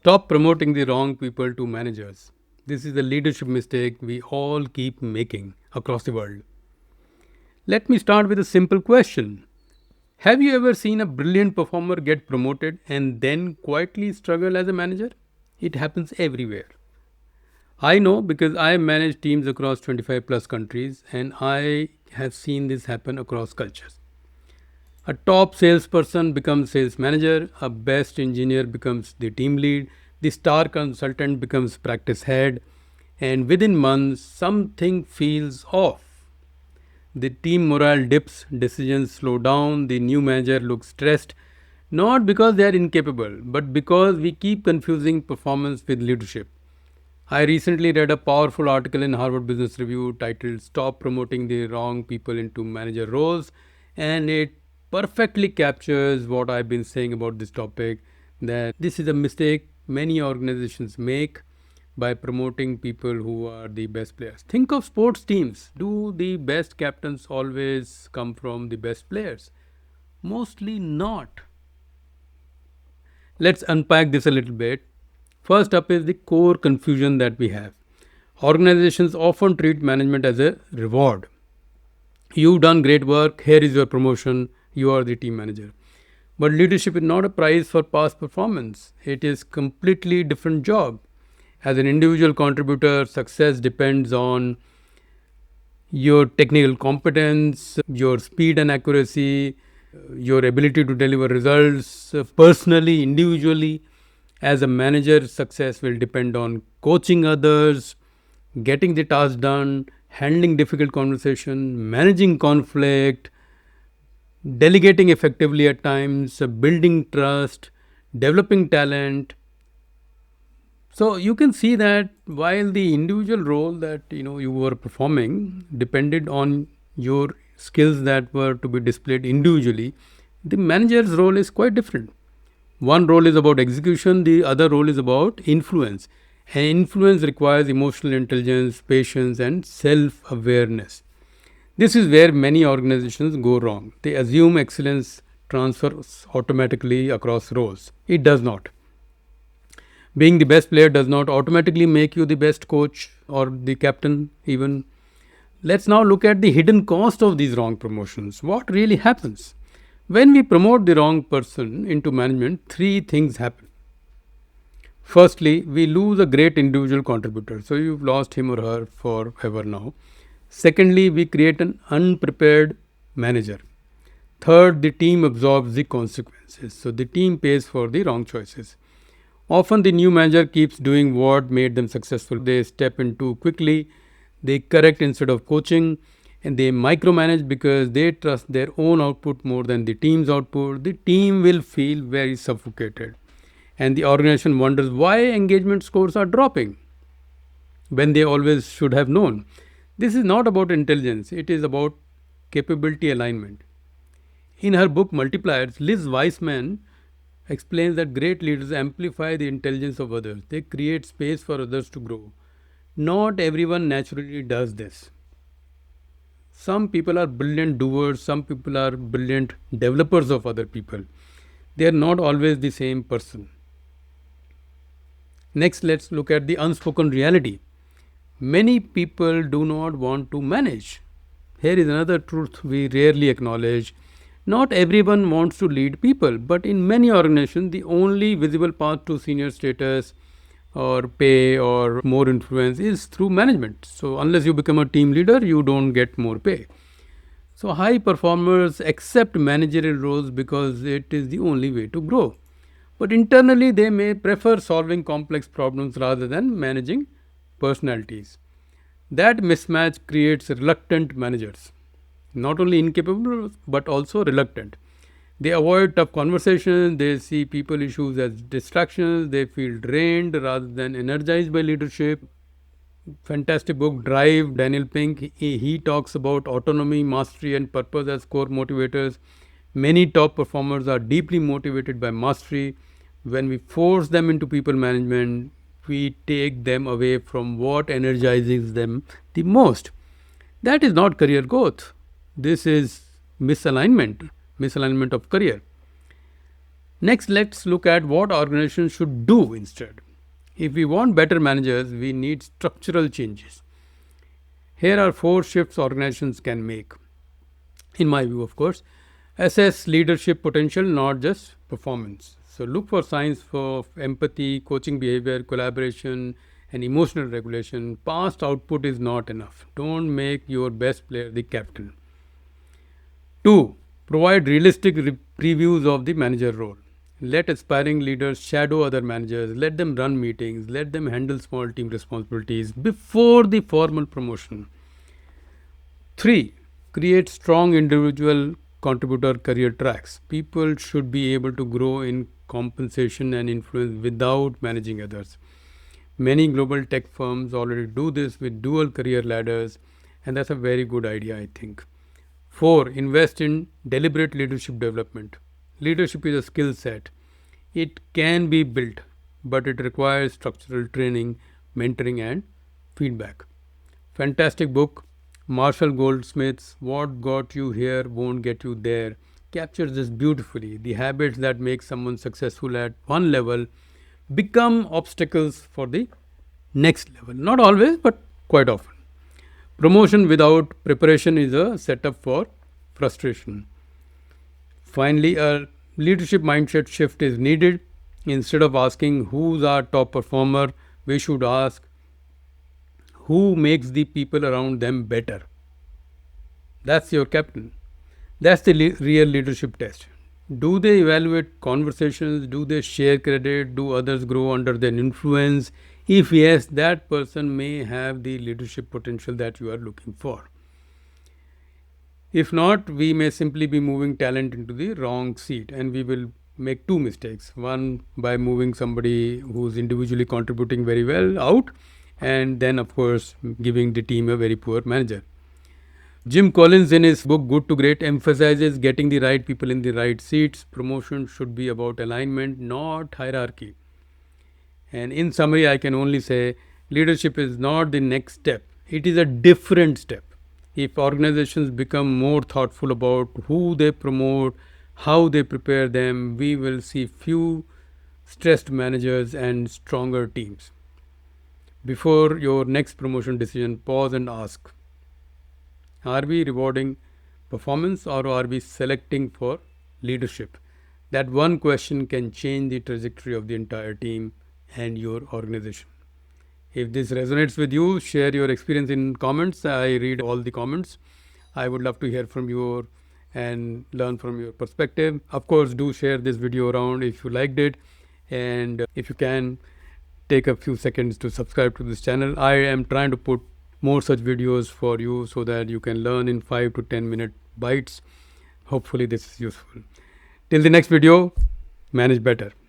Stop promoting the wrong people to managers. This is the leadership mistake we all keep making across the world. Let me start with a simple question. Have you ever seen a brilliant performer get promoted and then quietly struggle as a manager? It happens everywhere. I know because I manage teams across 25 plus countries and I have seen this happen across cultures. A top salesperson becomes sales manager, a best engineer becomes the team lead, the star consultant becomes practice head, and within months something feels off. The team morale dips, decisions slow down, the new manager looks stressed, not because they are incapable, but because we keep confusing performance with leadership. I recently read a powerful article in Harvard Business Review titled Stop Promoting the Wrong People into Manager Roles, and it perfectly captures what I've been saying about this topic, that this is a mistake many organizations make by promoting people who are the best players. Think of sports teams. Do the best captains always come from the best players? Mostly not. Let's unpack this a little bit. First up is the core confusion that we have. Organizations often treat management as a reward. You've done great work, here is your promotion, you are the team manager. But leadership is not a prize for past performance. It is completely different job. As an individual contributor, success depends on your technical competence, your speed and accuracy, your ability to deliver results personally, individually. As a manager, success will depend on coaching others, getting the task done, handling difficult conversation, managing conflict, delegating effectively at times, building trust, developing talent. So you can see that while the individual role that you were performing depended on your skills that were to be displayed individually, the manager's role is quite different. One role is about execution, the other role is about influence. And influence requires emotional intelligence, patience, and self awareness. This is where many organizations go wrong. They assume excellence transfers automatically across roles. It does not. Being the best player does not automatically make you the best coach or the captain, even. Let's now look at the hidden cost of these wrong promotions. What really happens? When we promote the wrong person into management, three things happen. Firstly, we lose a great individual contributor. So you've lost him or her forever now. Secondly, we create an unprepared manager. Third, the team absorbs the consequences. So the team pays for the wrong choices. Often the new manager keeps doing what made them successful. They step in too quickly, they correct instead of coaching, and they micromanage because they trust their own output more than the team's output. The team will feel very suffocated. And the organization wonders why engagement scores are dropping when they always should have known. This is not about intelligence, it is about capability alignment. In her book Multipliers, Liz Weissman explains that great leaders amplify the intelligence of others. They create space for others to grow. Not everyone naturally does this. Some people are brilliant doers, some people are brilliant developers of other people. They are not always the same person. Next, let's look at the unspoken reality. Many people do not want to manage. Here is another truth we rarely acknowledge. Not everyone wants to lead people, but in many organizations, the only visible path to senior status or pay or more influence is through management. So, unless you become a team leader, you don't get more pay. So, high performers accept managerial roles because it is the only way to grow. But internally, they may prefer solving complex problems rather than managing personalities. That mismatch creates reluctant managers, not only incapable but also reluctant. They avoid tough conversations, they see people issues as distractions, they feel drained rather than energized by leadership. Fantastic book Drive, Daniel Pink, he talks about autonomy, mastery, and purpose as core motivators. Many top performers are deeply motivated by mastery. When we force them into people management, we take them away from what energizes them the most. That is not career growth. This is misalignment of career. Next, let's look at what organizations should do instead. If we want better managers, we need structural changes. Here are 4 shifts organizations can make. In my view, of course, assess leadership potential, not just performance. So, look for signs of empathy, coaching behavior, collaboration, and emotional regulation. Past output is not enough. Don't make your best player the captain. 2. Provide realistic previews of the manager role. Let aspiring leaders shadow other managers, let them run meetings, let them handle small team responsibilities before the formal promotion. 3. Create strong individual contributor career tracks. People should be able to grow in compensation and influence without managing others. Many global tech firms already do this with dual career ladders, and that's a very good idea, I think. 4. Invest in deliberate leadership development. Leadership is a skill set. It can be built, but it requires structural training, mentoring, and feedback. Fantastic book. Marshall Goldsmith's What Got You Here Won't Get You There captures this beautifully. The habits that make someone successful at one level become obstacles for the next level. Not always, but quite often. Promotion without preparation is a setup for frustration. Finally, a leadership mindset shift is needed. Instead of asking who's our top performer, we should ask who makes the people around them better. That's your captain. That's the real leadership test. Do they evaluate conversations? Do they share credit? Do others grow under their influence? If yes, that person may have the leadership potential that you are looking for. If not, we may simply be moving talent into the wrong seat, and we will make 2 mistakes. One, by moving somebody who's individually contributing very well out, and then, of course, giving the team a very poor manager. Jim Collins, in his book Good to Great, emphasizes getting the right people in the right seats. Promotion should be about alignment, not hierarchy. And in summary, I can only say leadership is not the next step, it is a different step. If organizations become more thoughtful about who they promote, how they prepare them, we will see few stressed managers and stronger teams. Before your next promotion decision, pause and ask, are we rewarding performance or are we selecting for leadership? That one question can change the trajectory of the entire team and your organization. If this resonates with you, share your experience in comments. I read all the comments. I would love to hear from you and learn from your perspective. Of course, do share this video around if you liked it, and if you can, take a few seconds to subscribe to this channel. I am trying to put more such videos for you so that you can learn in 5 to 10 minute bites. Hopefully this is useful. Till the next video, manage better.